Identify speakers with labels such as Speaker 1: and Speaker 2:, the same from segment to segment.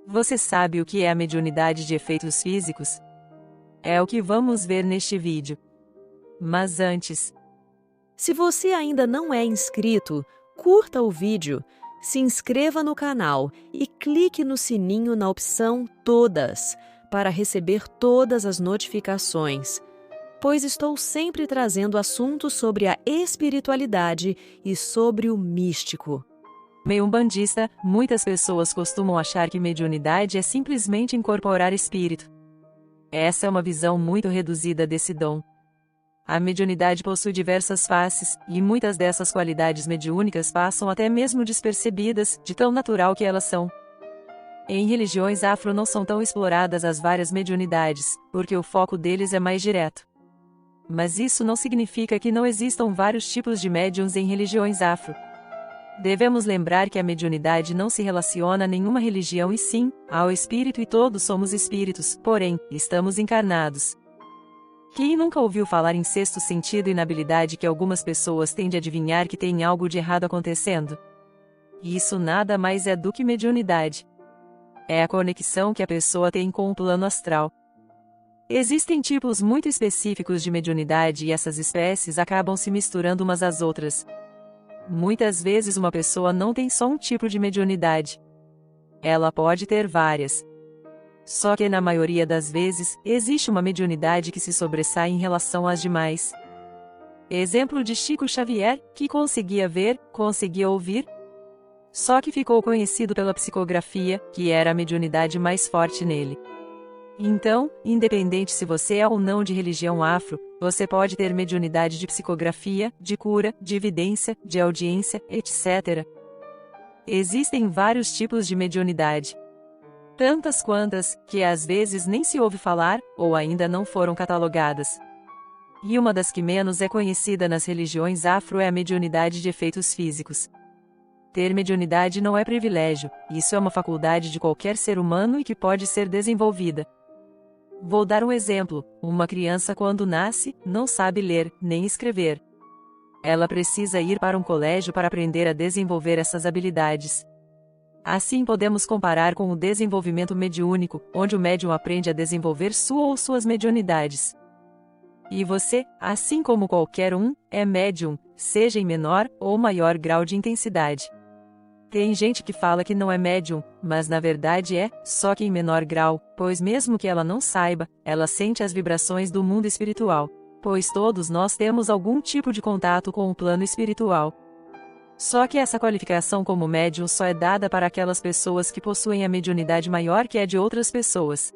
Speaker 1: Você sabe o que é a mediunidade de efeitos físicos? É o que vamos ver neste vídeo. Mas antes,
Speaker 2: se você ainda não é inscrito, curta o vídeo, se inscreva no canal e clique no sininho na opção Todas, para receber todas as notificações, pois estou sempre trazendo assuntos sobre a espiritualidade e sobre o místico.
Speaker 1: meio umbandista, muitas pessoas costumam achar que mediunidade é simplesmente incorporar espírito. Essa é uma visão muito reduzida desse dom. A mediunidade possui diversas faces, e muitas dessas qualidades mediúnicas passam até mesmo despercebidas, de tão natural que elas são. Em religiões afro não são tão exploradas as várias mediunidades, porque o foco deles é mais direto. Mas isso não significa que não existam vários tipos de médiuns em religiões afro. Devemos lembrar que a mediunidade não se relaciona a nenhuma religião e sim, ao espírito, e todos somos espíritos, porém, estamos encarnados. Quem nunca ouviu falar em sexto sentido e na habilidade que algumas pessoas têm de adivinhar que tem algo de errado acontecendo? Isso nada mais é do que mediunidade. É a conexão que a pessoa tem com o plano astral. Existem tipos muito específicos de mediunidade e essas espécies acabam se misturando umas às outras. Muitas vezes uma pessoa não tem só um tipo de mediunidade. Ela pode ter várias. Só que na maioria das vezes, existe uma mediunidade que se sobressai em relação às demais. Exemplo de Chico Xavier, que conseguia ver, conseguia ouvir, só que ficou conhecido pela psicografia, que era a mediunidade mais forte nele. Então, independente se você é ou não de religião afro, você pode ter mediunidade de psicografia, de cura, de evidência, de audiência, etc. Existem vários tipos de mediunidade. Tantas quantas, que às vezes nem se ouve falar, ou ainda não foram catalogadas. E uma das que menos é conhecida nas religiões afro é a mediunidade de efeitos físicos. Ter mediunidade não é privilégio, isso é uma faculdade de qualquer ser humano e que pode ser desenvolvida. Vou dar um exemplo: uma criança quando nasce, não sabe ler, nem escrever. Ela precisa ir para um colégio para aprender a desenvolver essas habilidades. Assim podemos comparar com o desenvolvimento mediúnico, onde o médium aprende a desenvolver sua ou suas mediunidades. E você, assim como qualquer um, é médium, seja em menor ou maior grau de intensidade. Tem gente que fala que não é médium, mas na verdade é, só que em menor grau, pois mesmo que ela não saiba, ela sente as vibrações do mundo espiritual, pois todos nós temos algum tipo de contato com o plano espiritual. Só que essa qualificação como médium só é dada para aquelas pessoas que possuem a mediunidade maior que a de outras pessoas.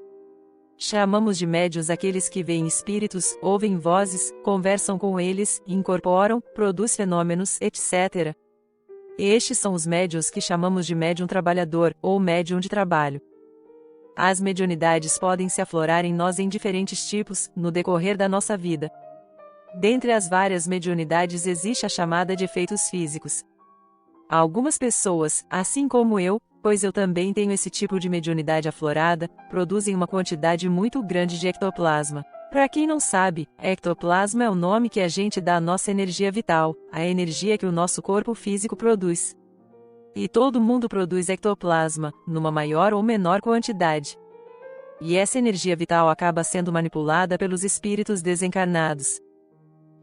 Speaker 1: Chamamos de médiuns aqueles que veem espíritos, ouvem vozes, conversam com eles, incorporam, produzem fenômenos, etc. Estes são os médiuns que chamamos de médium trabalhador, ou médium de trabalho. As mediunidades podem se aflorar em nós em diferentes tipos, no decorrer da nossa vida. Dentre as várias mediunidades existe a chamada de efeitos físicos. Algumas pessoas, assim como eu, pois eu também tenho esse tipo de mediunidade aflorada, produzem uma quantidade muito grande de ectoplasma. Para quem não sabe, ectoplasma é o nome que a gente dá à nossa energia vital, a energia que o nosso corpo físico produz. E todo mundo produz ectoplasma, numa maior ou menor quantidade. E essa energia vital acaba sendo manipulada pelos espíritos desencarnados.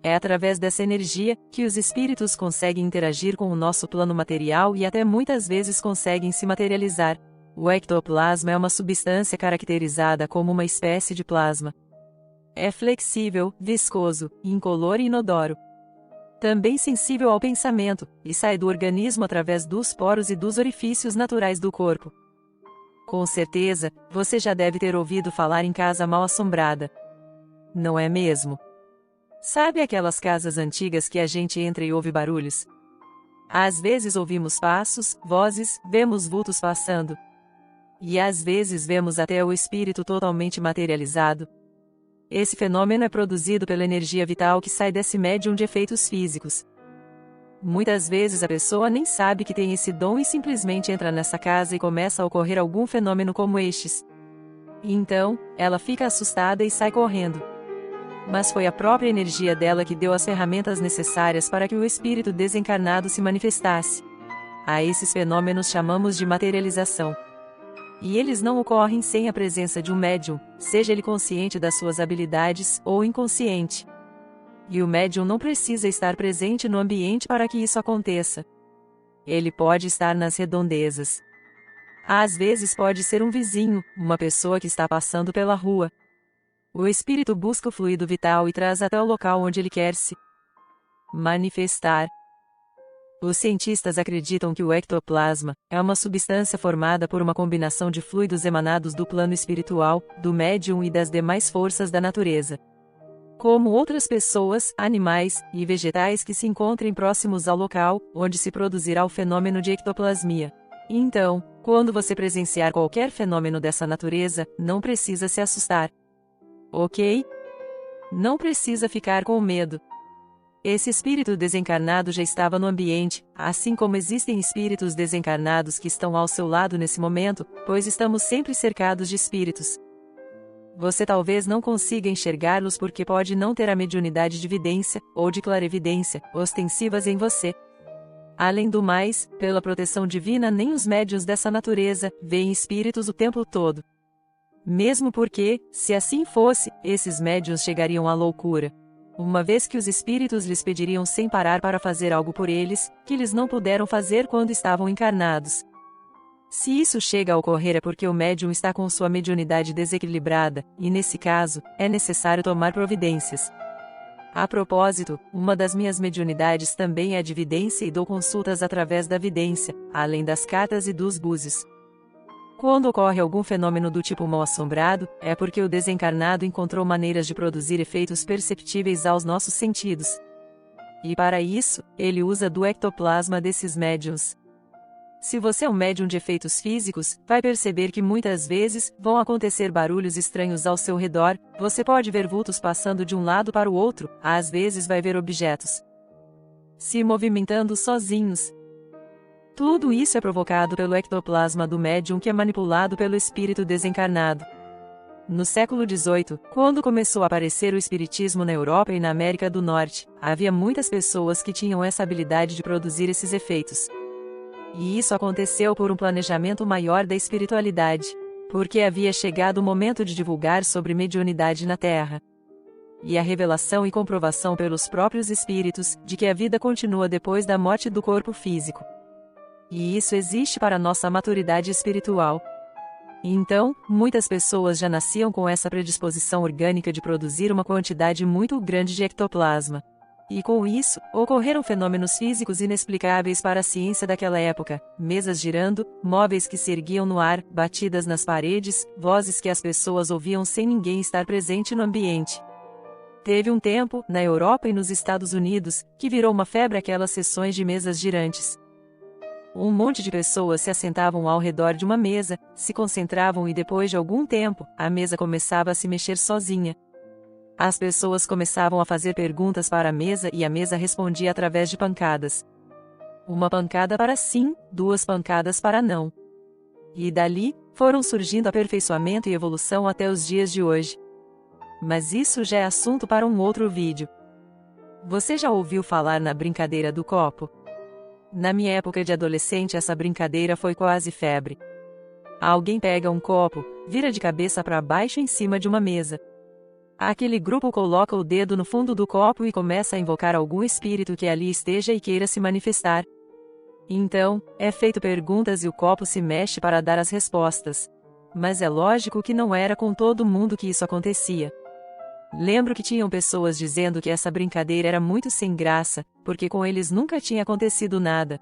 Speaker 1: É através dessa energia que os espíritos conseguem interagir com o nosso plano material e até muitas vezes conseguem se materializar. O ectoplasma é uma substância caracterizada como uma espécie de plasma. É flexível, viscoso, incolor e inodoro. Também sensível ao pensamento, e sai do organismo através dos poros e dos orifícios naturais do corpo. Com certeza, você já deve ter ouvido falar em casa mal assombrada. Não é mesmo? Sabe aquelas casas antigas que a gente entra e ouve barulhos? Às vezes ouvimos passos, vozes, vemos vultos passando. E às vezes vemos até o espírito totalmente materializado. Esse fenômeno é produzido pela energia vital que sai desse médium de efeitos físicos. Muitas vezes a pessoa nem sabe que tem esse dom e simplesmente entra nessa casa e começa a ocorrer algum fenômeno como estes. Então, ela fica assustada e sai correndo. Mas foi a própria energia dela que deu as ferramentas necessárias para que o espírito desencarnado se manifestasse. A esses fenômenos chamamos de materialização. E eles não ocorrem sem a presença de um médium, seja ele consciente das suas habilidades ou inconsciente. E o médium não precisa estar presente no ambiente para que isso aconteça. Ele pode estar nas redondezas. Às vezes pode ser um vizinho, uma pessoa que está passando pela rua. O espírito busca o fluido vital e traz até o local onde ele quer se manifestar. Os cientistas acreditam que o ectoplasma é uma substância formada por uma combinação de fluidos emanados do plano espiritual, do médium e das demais forças da natureza. Como outras pessoas, animais e vegetais que se encontrem próximos ao local onde se produzirá o fenômeno de ectoplasmia. Então, quando você presenciar qualquer fenômeno dessa natureza, não precisa se assustar. Ok? Não precisa ficar com medo. Esse espírito desencarnado já estava no ambiente, assim como existem espíritos desencarnados que estão ao seu lado nesse momento, pois estamos sempre cercados de espíritos. Você talvez não consiga enxergá-los porque pode não ter a mediunidade de vidência, ou de clarevidência, ostensivas em você. Além do mais, pela proteção divina nem os médiuns dessa natureza veem espíritos o tempo todo. Mesmo porque, se assim fosse, esses médiuns chegariam à loucura. Uma vez que os espíritos lhes pediriam sem parar para fazer algo por eles, que eles não puderam fazer quando estavam encarnados. Se isso chega a ocorrer é porque o médium está com sua mediunidade desequilibrada, e nesse caso, é necessário tomar providências. A propósito, uma das minhas mediunidades também é de vidência e dou consultas através da vidência, além das cartas e dos búzios. Quando ocorre algum fenômeno do tipo mal-assombrado, é porque o desencarnado encontrou maneiras de produzir efeitos perceptíveis aos nossos sentidos. E para isso, ele usa do ectoplasma desses médiuns. Se você é um médium de efeitos físicos, vai perceber que muitas vezes vão acontecer barulhos estranhos ao seu redor, você pode ver vultos passando de um lado para o outro, às vezes vai ver objetos se movimentando sozinhos. Tudo isso é provocado pelo ectoplasma do médium que é manipulado pelo espírito desencarnado. No século XVIII, quando começou a aparecer o espiritismo na Europa e na América do Norte, havia muitas pessoas que tinham essa habilidade de produzir esses efeitos. E isso aconteceu por um planejamento maior da espiritualidade, porque havia chegado o momento de divulgar sobre mediunidade na Terra. E a revelação e comprovação pelos próprios espíritos de que a vida continua depois da morte do corpo físico. E isso existe para nossa maturidade espiritual. Então, muitas pessoas já nasciam com essa predisposição orgânica de produzir uma quantidade muito grande de ectoplasma. E com isso, ocorreram fenômenos físicos inexplicáveis para a ciência daquela época, mesas girando, móveis que se erguiam no ar, batidas nas paredes, vozes que as pessoas ouviam sem ninguém estar presente no ambiente. Teve um tempo, na Europa e nos Estados Unidos, que virou uma febre aquelas sessões de mesas girantes. Um monte de pessoas se assentavam ao redor de uma mesa, se concentravam e depois de algum tempo, a mesa começava a se mexer sozinha. As pessoas começavam a fazer perguntas para a mesa e a mesa respondia através de pancadas. Uma pancada para sim, duas pancadas para não. E dali, foram surgindo aperfeiçoamento e evolução até os dias de hoje. Mas isso já é assunto para um outro vídeo. Você já ouviu falar na brincadeira do copo? Na minha época de adolescente essa brincadeira foi quase febre. Alguém pega um copo, vira de cabeça para baixo em cima de uma mesa. Aquele grupo coloca o dedo no fundo do copo e começa a invocar algum espírito que ali esteja e queira se manifestar. Então, é feito perguntas e o copo se mexe para dar as respostas. Mas é lógico que não era com todo mundo que isso acontecia. Lembro que tinham pessoas dizendo que essa brincadeira era muito sem graça, porque com eles nunca tinha acontecido nada.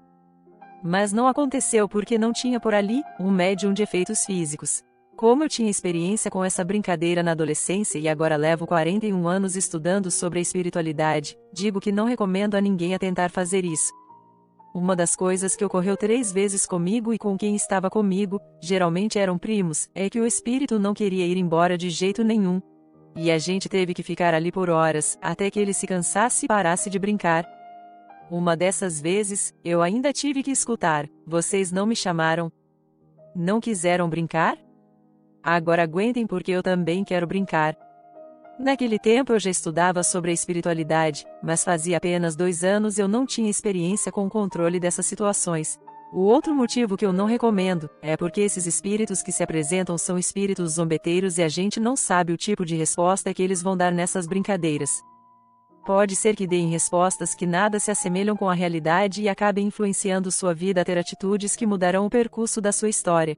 Speaker 1: Mas não aconteceu porque não tinha por ali um médium de efeitos físicos. Como eu tinha experiência com essa brincadeira na adolescência e agora levo 41 anos estudando sobre a espiritualidade, digo que não recomendo a ninguém a tentar fazer isso. Uma das coisas que ocorreu 3 vezes comigo e com quem estava comigo, geralmente eram primos, é que o espírito não queria ir embora de jeito nenhum. E a gente teve que ficar ali por horas, até que ele se cansasse e parasse de brincar. Uma dessas vezes, eu ainda tive que escutar: vocês não me chamaram? Não quiseram brincar? Agora aguentem porque eu também quero brincar. Naquele tempo eu já estudava sobre a espiritualidade, mas fazia apenas 2 anos eu não tinha experiência com o controle dessas situações. O outro motivo que eu não recomendo é porque esses espíritos que se apresentam são espíritos zombeteiros e a gente não sabe o tipo de resposta que eles vão dar nessas brincadeiras. Pode ser que deem respostas que nada se assemelham com a realidade e acabem influenciando sua vida a ter atitudes que mudarão o percurso da sua história.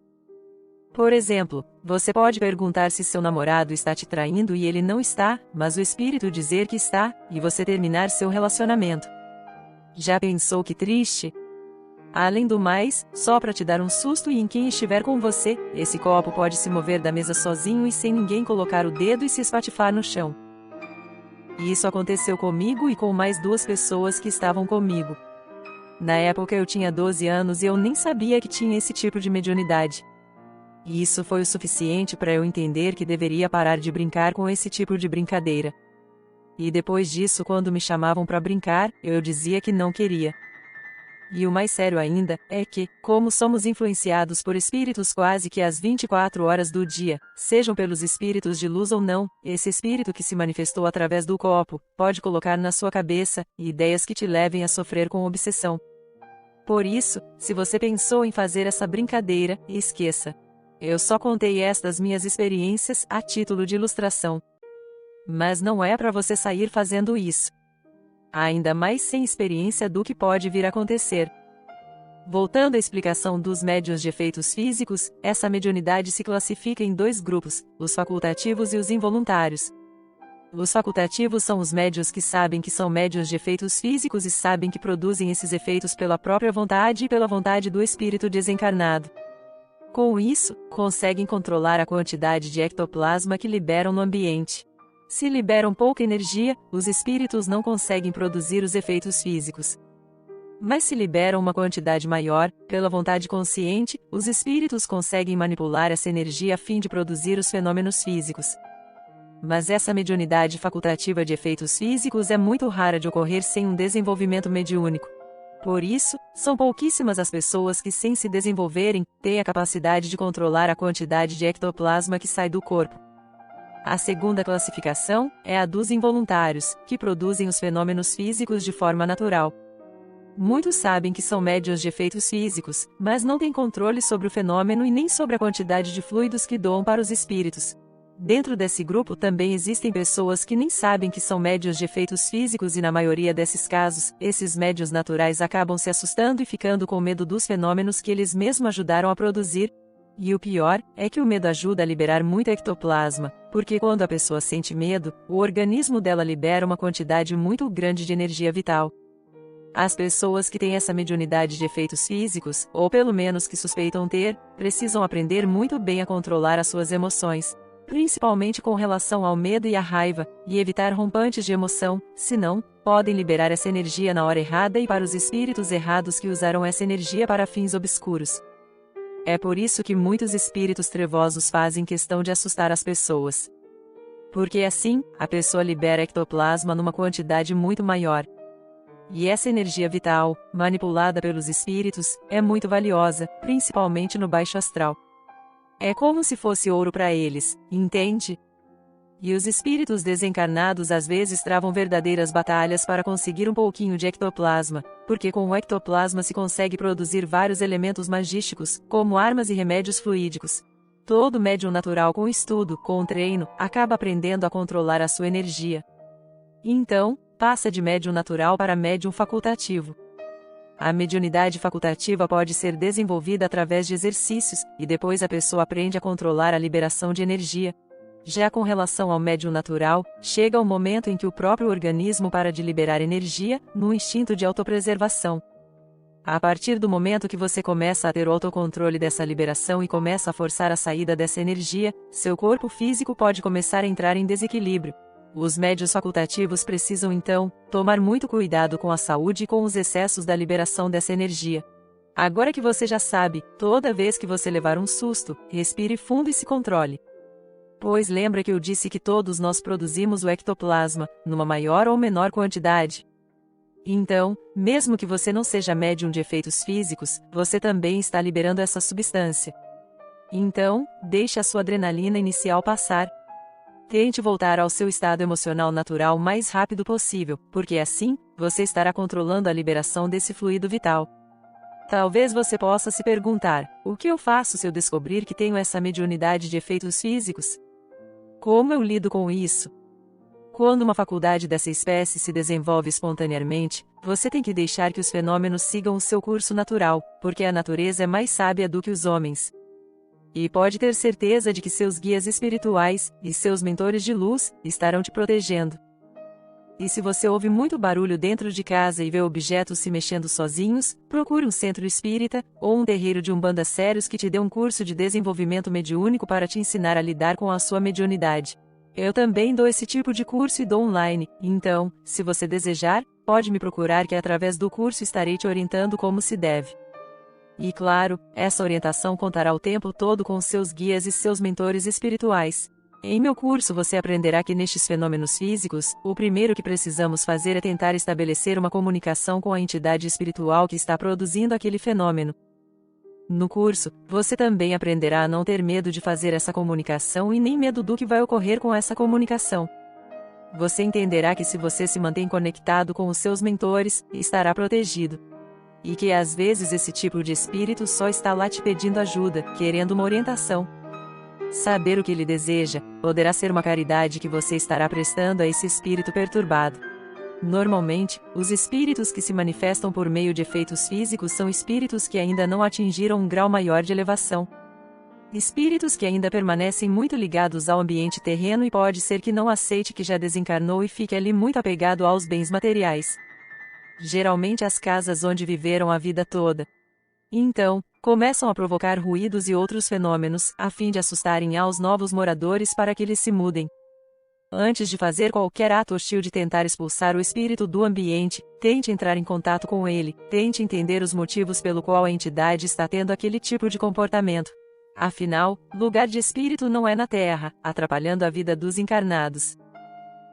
Speaker 1: Por exemplo, você pode perguntar se seu namorado está te traindo e ele não está, mas o espírito dizer que está, e você terminar seu relacionamento. Já pensou que triste? Além do mais, só para te dar um susto e em quem estiver com você, esse copo pode se mover da mesa sozinho e sem ninguém colocar o dedo e se espatifar no chão. E isso aconteceu comigo e com mais 2 pessoas que estavam comigo. Na época eu tinha 12 anos e eu nem sabia que tinha esse tipo de mediunidade. E isso foi o suficiente para eu entender que deveria parar de brincar com esse tipo de brincadeira. E depois disso, quando me chamavam para brincar, eu dizia que não queria. E o mais sério ainda, é que, como somos influenciados por espíritos quase que às 24 horas do dia, sejam pelos espíritos de luz ou não, esse espírito que se manifestou através do copo, pode colocar na sua cabeça, ideias que te levem a sofrer com obsessão. Por isso, se você pensou em fazer essa brincadeira, esqueça. Eu só contei estas minhas experiências a título de ilustração. Mas não é para você sair fazendo isso. Ainda mais sem experiência do que pode vir a acontecer. Voltando à explicação dos médiuns de efeitos físicos, essa mediunidade se classifica em 2 grupos, os facultativos e os involuntários. Os facultativos são os médiuns que sabem que são médiuns de efeitos físicos e sabem que produzem esses efeitos pela própria vontade e pela vontade do espírito desencarnado. Com isso, conseguem controlar a quantidade de ectoplasma que liberam no ambiente. Se liberam pouca energia, os espíritos não conseguem produzir os efeitos físicos. Mas se liberam uma quantidade maior, pela vontade consciente, os espíritos conseguem manipular essa energia a fim de produzir os fenômenos físicos. Mas essa mediunidade facultativa de efeitos físicos é muito rara de ocorrer sem um desenvolvimento mediúnico. Por isso, são pouquíssimas as pessoas que, sem se desenvolverem, têm a capacidade de controlar a quantidade de ectoplasma que sai do corpo. A segunda classificação é a dos involuntários, que produzem os fenômenos físicos de forma natural. Muitos sabem que são médiuns de efeitos físicos, mas não têm controle sobre o fenômeno e nem sobre a quantidade de fluidos que doam para os espíritos. Dentro desse grupo também existem pessoas que nem sabem que são médiuns de efeitos físicos e na maioria desses casos, esses médiuns naturais acabam se assustando e ficando com medo dos fenômenos que eles mesmos ajudaram a produzir. E o pior é que o medo ajuda a liberar muito ectoplasma, porque quando a pessoa sente medo, o organismo dela libera uma quantidade muito grande de energia vital. As pessoas que têm essa mediunidade de efeitos físicos, ou pelo menos que suspeitam ter, precisam aprender muito bem a controlar as suas emoções, principalmente com relação ao medo e à raiva, e evitar rompantes de emoção, senão, podem liberar essa energia na hora errada e para os espíritos errados que usaram essa energia para fins obscuros. É por isso que muitos espíritos trevosos fazem questão de assustar as pessoas. Porque assim, a pessoa libera ectoplasma numa quantidade muito maior. E essa energia vital, manipulada pelos espíritos, é muito valiosa, principalmente no baixo astral. É como se fosse ouro para eles, entende? E os espíritos desencarnados às vezes travam verdadeiras batalhas para conseguir um pouquinho de ectoplasma, porque com o ectoplasma se consegue produzir vários elementos magísticos, como armas e remédios fluídicos. Todo médium natural com estudo, com treino, acaba aprendendo a controlar a sua energia. Então, passa de médium natural para médium facultativo. A mediunidade facultativa pode ser desenvolvida através de exercícios, e depois a pessoa aprende a controlar a liberação de energia. Já com relação ao médium natural, chega o momento em que o próprio organismo para de liberar energia, no instinto de autopreservação. A partir do momento que você começa a ter o autocontrole dessa liberação e começa a forçar a saída dessa energia, seu corpo físico pode começar a entrar em desequilíbrio. Os médiuns facultativos precisam então tomar muito cuidado com a saúde e com os excessos da liberação dessa energia. Agora que você já sabe, toda vez que você levar um susto, respire fundo e se controle. Pois lembra que eu disse que todos nós produzimos o ectoplasma, numa maior ou menor quantidade. Então, mesmo que você não seja médium de efeitos físicos, você também está liberando essa substância. Então, deixe a sua adrenalina inicial passar. Tente voltar ao seu estado emocional natural o mais rápido possível, porque assim, você estará controlando a liberação desse fluido vital. Talvez você possa se perguntar: o que eu faço se eu descobrir que tenho essa mediunidade de efeitos físicos? Como eu lido com isso? Quando uma faculdade dessa espécie se desenvolve espontaneamente, você tem que deixar que os fenômenos sigam o seu curso natural, porque a natureza é mais sábia do que os homens. E pode ter certeza de que seus guias espirituais e seus mentores de luz estarão te protegendo. E se você ouve muito barulho dentro de casa e vê objetos se mexendo sozinhos, procure um centro espírita ou um terreiro de umbanda sérios que te dê um curso de desenvolvimento mediúnico para te ensinar a lidar com a sua mediunidade. Eu também dou esse tipo de curso e dou online, então, se você desejar, pode me procurar que através do curso estarei te orientando como se deve. E claro, essa orientação contará o tempo todo com seus guias e seus mentores espirituais. Em meu curso você aprenderá que nestes fenômenos físicos, o primeiro que precisamos fazer é tentar estabelecer uma comunicação com a entidade espiritual que está produzindo aquele fenômeno. No curso, você também aprenderá a não ter medo de fazer essa comunicação e nem medo do que vai ocorrer com essa comunicação. Você entenderá que se você se mantém conectado com os seus mentores, estará protegido. E que às vezes esse tipo de espírito só está lá te pedindo ajuda, querendo uma orientação. Saber o que ele deseja poderá ser uma caridade que você estará prestando a esse espírito perturbado. Normalmente, os espíritos que se manifestam por meio de efeitos físicos são espíritos que ainda não atingiram um grau maior de elevação. Espíritos que ainda permanecem muito ligados ao ambiente terreno e pode ser que não aceite que já desencarnou e fique ali muito apegado aos bens materiais. Geralmente as casas onde viveram a vida toda. Então, começam a provocar ruídos e outros fenômenos, a fim de assustarem aos novos moradores para que eles se mudem. Antes de fazer qualquer ato hostil de tentar expulsar o espírito do ambiente, tente entrar em contato com ele, tente entender os motivos pelo qual a entidade está tendo aquele tipo de comportamento. Afinal, lugar de espírito não é na Terra, atrapalhando a vida dos encarnados.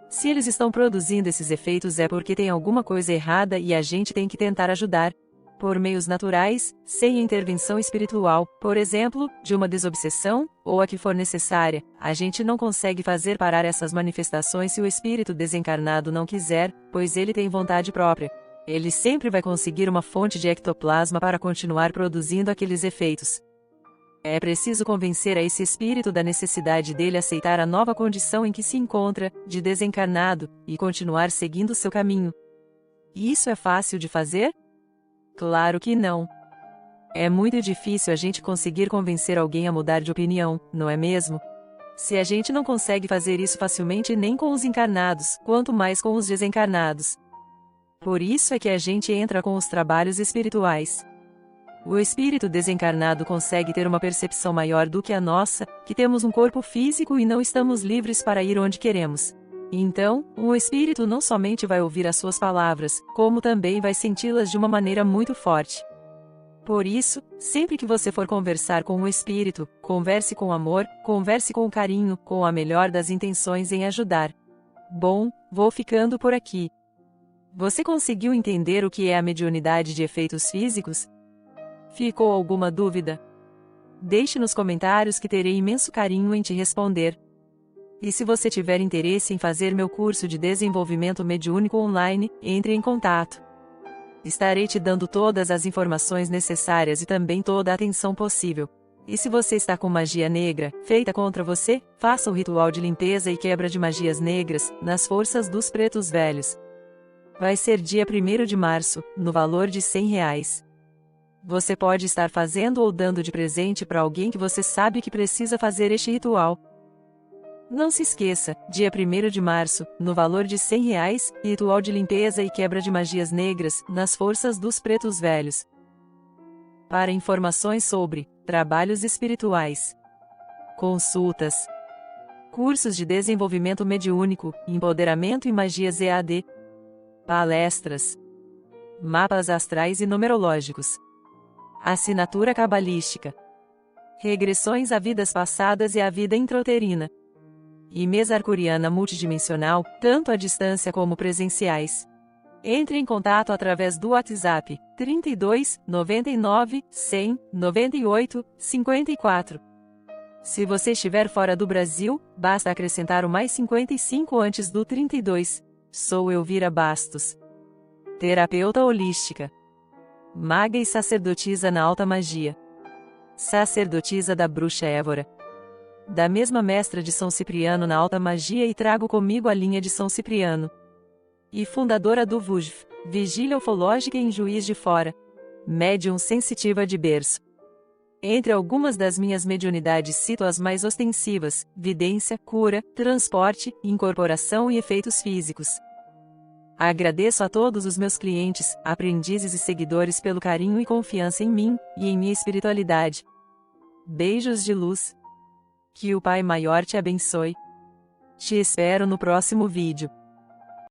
Speaker 1: Se eles estão produzindo esses efeitos é porque tem alguma coisa errada e a gente tem que tentar ajudar. Por meios naturais, sem intervenção espiritual, por exemplo, de uma desobsessão, ou a que for necessária, a gente não consegue fazer parar essas manifestações se o espírito desencarnado não quiser, pois ele tem vontade própria. Ele sempre vai conseguir uma fonte de ectoplasma para continuar produzindo aqueles efeitos. É preciso convencer a esse espírito da necessidade dele aceitar a nova condição em que se encontra, de desencarnado, e continuar seguindo seu caminho. E isso é fácil de fazer? Claro que não. É muito difícil a gente conseguir convencer alguém a mudar de opinião, não é mesmo? Se a gente não consegue fazer isso facilmente nem com os encarnados, quanto mais com os desencarnados. Por isso é que a gente entra com os trabalhos espirituais. O espírito desencarnado consegue ter uma percepção maior do que a nossa, que temos um corpo físico e não estamos livres para ir onde queremos. Então, o espírito não somente vai ouvir as suas palavras, como também vai senti-las de uma maneira muito forte. Por isso, sempre que você for conversar com o espírito, converse com amor, converse com carinho, com a melhor das intenções em ajudar. Bom, vou ficando por aqui. Você conseguiu entender o que é a mediunidade de efeitos físicos? Ficou alguma dúvida? Deixe nos comentários que terei imenso carinho em te responder. E se você tiver interesse em fazer meu curso de desenvolvimento mediúnico online, entre em contato. Estarei te dando todas as informações necessárias e também toda a atenção possível. E se você está com magia negra, feita contra você, faça o ritual de limpeza e quebra de magias negras, nas forças dos pretos velhos. Vai ser dia 1º de março, no valor de R$100. Você pode estar fazendo ou dando de presente para alguém que você sabe que precisa fazer este ritual. Não se esqueça, dia 1º de março, no valor de R$100, ritual de limpeza e quebra de magias negras, nas forças dos pretos velhos. Para informações sobre trabalhos espirituais, consultas, cursos de desenvolvimento mediúnico, empoderamento e magias EAD, palestras, mapas astrais e numerológicos, assinatura cabalística, regressões a vidas passadas e a vida intrauterina, e mesa arcuriana multidimensional, tanto à distância como presenciais. Entre em contato através do WhatsApp 32 99 100 98 54. Se você estiver fora do Brasil, basta acrescentar o mais 55 antes do 32. Sou Elvira Bastos, terapeuta holística. Maga e sacerdotisa na alta magia. Sacerdotisa da bruxa Évora. Da mesma mestra de São Cipriano na alta magia, e trago comigo a linha de São Cipriano. E fundadora do VUJF, Vigília Ufológica em Juiz de Fora. Médium sensitiva de berço. Entre algumas das minhas mediunidades cito as mais ostensivas: vidência, cura, transporte, incorporação e efeitos físicos. Agradeço a todos os meus clientes, aprendizes e seguidores pelo carinho e confiança em mim, e em minha espiritualidade. Beijos de luz. Que o Pai Maior te abençoe. Te espero no próximo vídeo.